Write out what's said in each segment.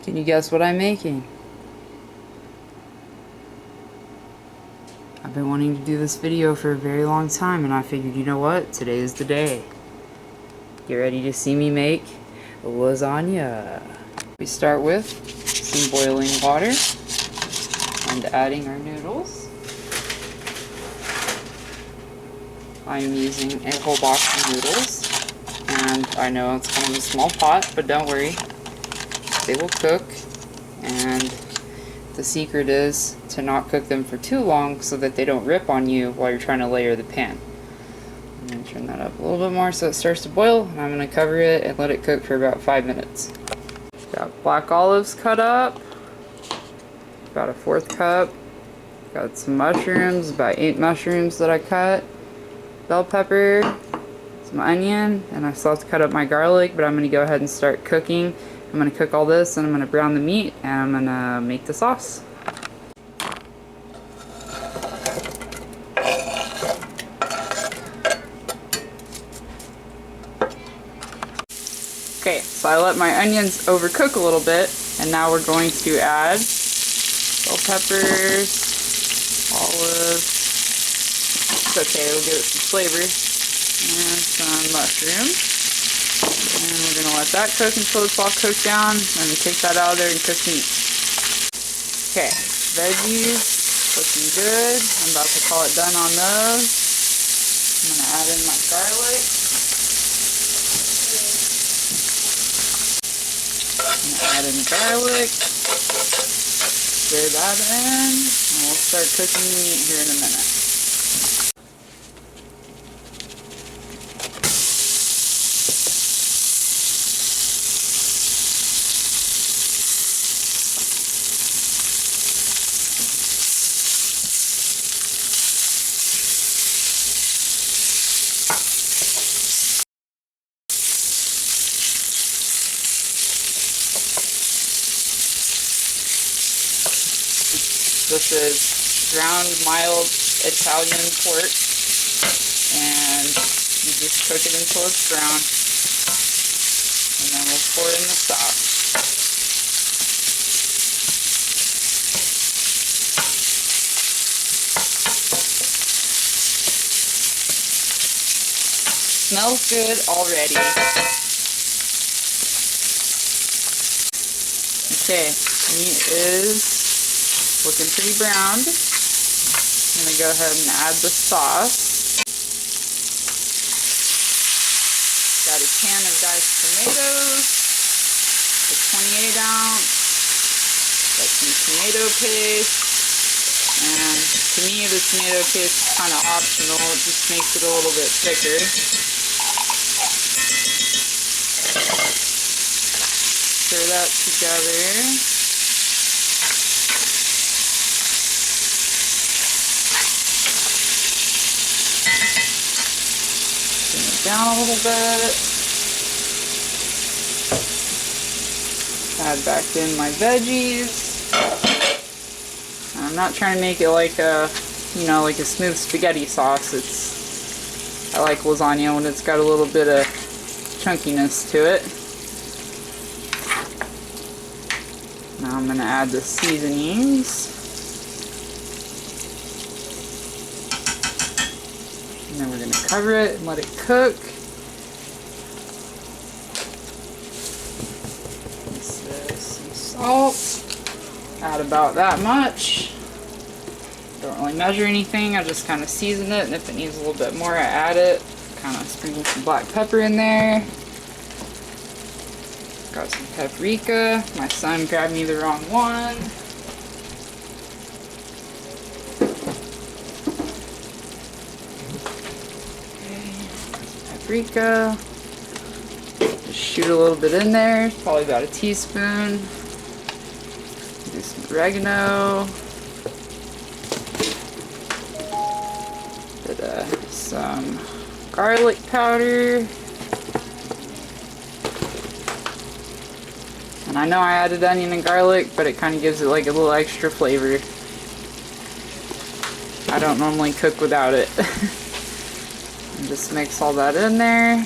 Can you guess what I'm making? I've been wanting to do this video for a very long time, and I figured, you know what? Today is the day. Get ready to see me make lasagna. We start with some boiling water and adding our noodles. I'm using a whole box of noodles, and I know it's kind of a small pot, but don't worry, they will cook. And the secret is to not cook them for too long so that they don't rip on you while you're trying to layer the pan. I'm going to turn that up a little bit more so it starts to boil, and I'm going to cover it and let it cook for about 5 minutes. Got black olives cut up, about a 1/4 cup. Got some mushrooms, about 8 mushrooms that I cut. Bell pepper, some onion, and I still have to cut up my garlic, but I'm going to go ahead and start cooking. I'm going to cook all this, and I'm going to brown the meat, and I'm going to make the sauce. Okay, so I let my onions overcook a little bit, and now we're going to add bell peppers, olives. It's okay, it'll give it some flavor. And some mushrooms. And we're going to let that cook until it's all cooked down. And then take that out of there and cook meat. Okay, veggies, looking good. I'm about to call it done on those. I'm going to add in my garlic. I'm going to add in the garlic. Stir that in. And we'll start cooking the meat here in a minute. This is ground mild Italian pork, and you just cook it until it's brown, and then we'll pour in the sauce. Smells good already. Okay, meat is looking pretty browned. I'm going to go ahead and add the sauce. Got a can of diced tomatoes, a 28 ounce. Got some tomato paste. And to me, the tomato paste is kind of optional. It just makes it a little bit thicker. Stir that together. Down a little bit. Add back in my veggies. I'm not trying to make it like a, like a smooth spaghetti sauce. I like lasagna when it's got a little bit of chunkiness to it. Now I'm going to add the seasonings. And then we're going to cover it and let it cook. This is some salt. Add about that much. Don't really measure anything. I just kind of season it, and if it needs a little bit more, I add it. Kind of sprinkle some black pepper in there. Got some paprika. My son grabbed me the wrong one. Paprika. Just shoot a little bit in there, probably about a teaspoon. Do some oregano. Some garlic powder. And I know I added onion and garlic, but it kind of gives it like a little extra flavor. I don't normally cook without it. And just mix all that in there.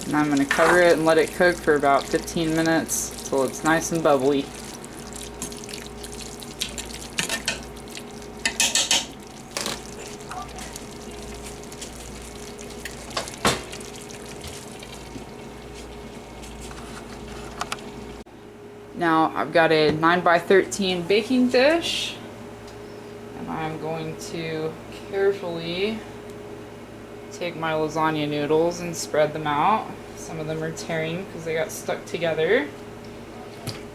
And I'm going to cover it and let it cook for about 15 minutes until it's nice and bubbly. Now I've got a 9x13 baking dish, and I'm going to carefully take my lasagna noodles and spread them out. Some of them are tearing because they got stuck together.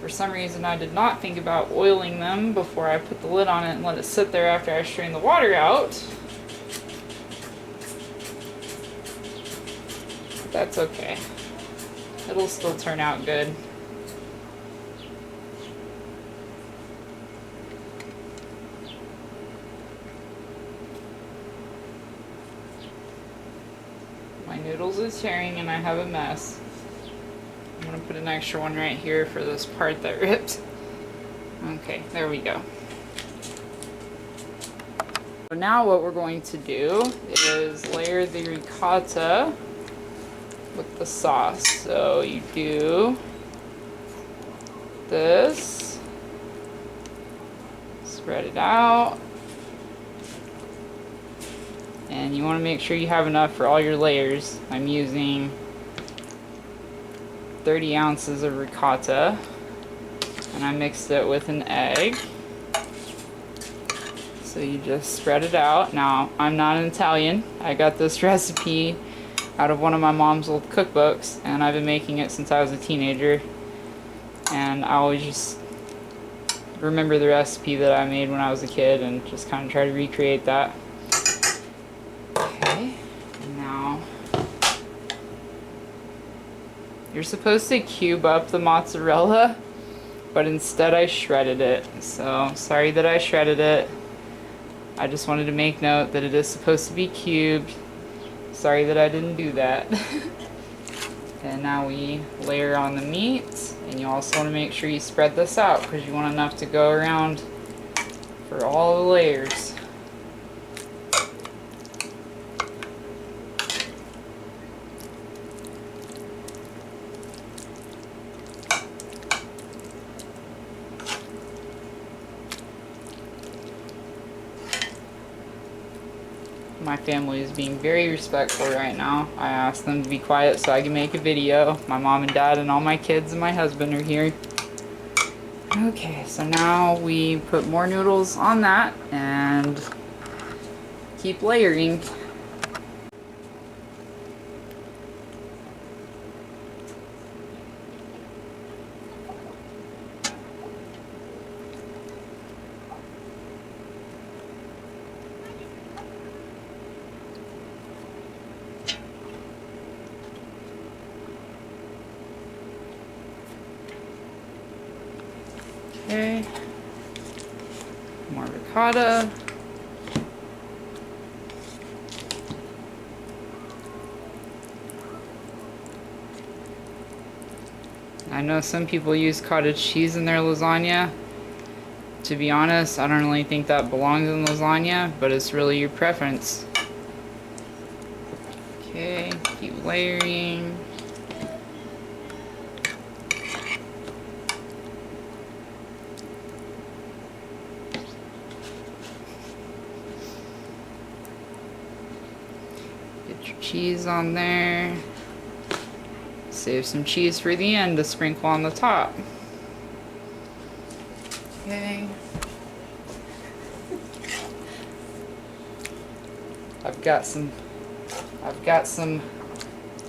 For some reason I did not think about oiling them before I put the lid on it and let it sit there after I strain the water out. But that's okay. It'll still turn out good. My noodles is tearing and I have a mess. I'm going to put an extra one right here for this part that ripped. Okay, there we go. So now what we're going to do is layer the ricotta with the sauce. So you do this, spread it out. And you want to make sure you have enough for all your layers. I'm using 30 ounces of ricotta, and I mixed it with an egg. So you just spread it out. Now, I'm not an Italian. I got this recipe out of one of my mom's old cookbooks, and I've been making it since I was a teenager. And I always just remember the recipe that I made when I was a kid and just kind of try to recreate that. You're supposed to cube up the mozzarella, but instead I shredded it. So, sorry that I shredded it. I just wanted to make note that it is supposed to be cubed. Sorry that I didn't do that. And now we layer on the meat, and you also want to make sure you spread this out because you want enough to go around for all the layers. My family is being very respectful right now. I asked them to be quiet so I can make a video. My mom and dad and all my kids and my husband are here. Okay, so now we put more noodles on that and keep layering. Okay, more ricotta. I know some people use cottage cheese in their lasagna. To be honest, I don't really think that belongs in lasagna, but it's really your preference. Okay, keep layering. Get your cheese on there. Save some cheese for the end to sprinkle on the top. Okay. I've got some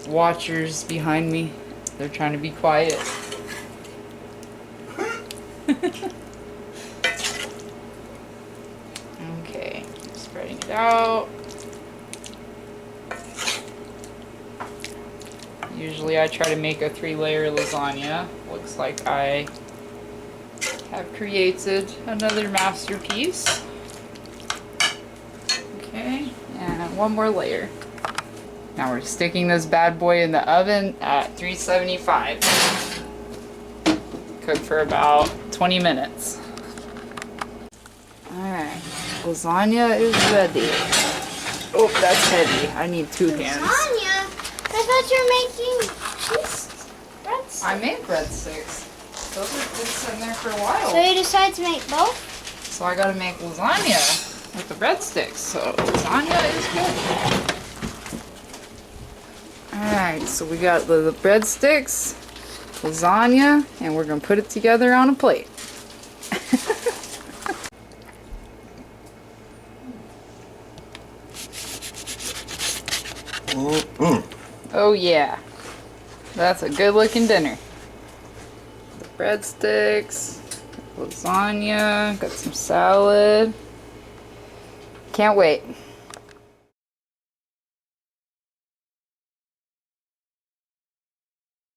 watchers behind me. They're trying to be quiet. Okay, spreading it out. Usually I try to make a 3-layer lasagna. Looks like I have created another masterpiece. Okay, and one more layer. Now we're sticking this bad boy in the oven at 375. Cook for about 20 minutes. Alright, lasagna is ready. Oh, that's heavy. I need 2 hands. Lasagna? thought you were making cheese breadsticks. I made breadsticks. Those have been sitting there for a while. So you decided to make both? So I gotta make lasagna with the breadsticks. So lasagna is good. Alright, so we got the breadsticks, lasagna, and we're gonna put it together on a plate. Oh yeah, that's a good looking dinner. The breadsticks, lasagna, got some salad. Can't wait.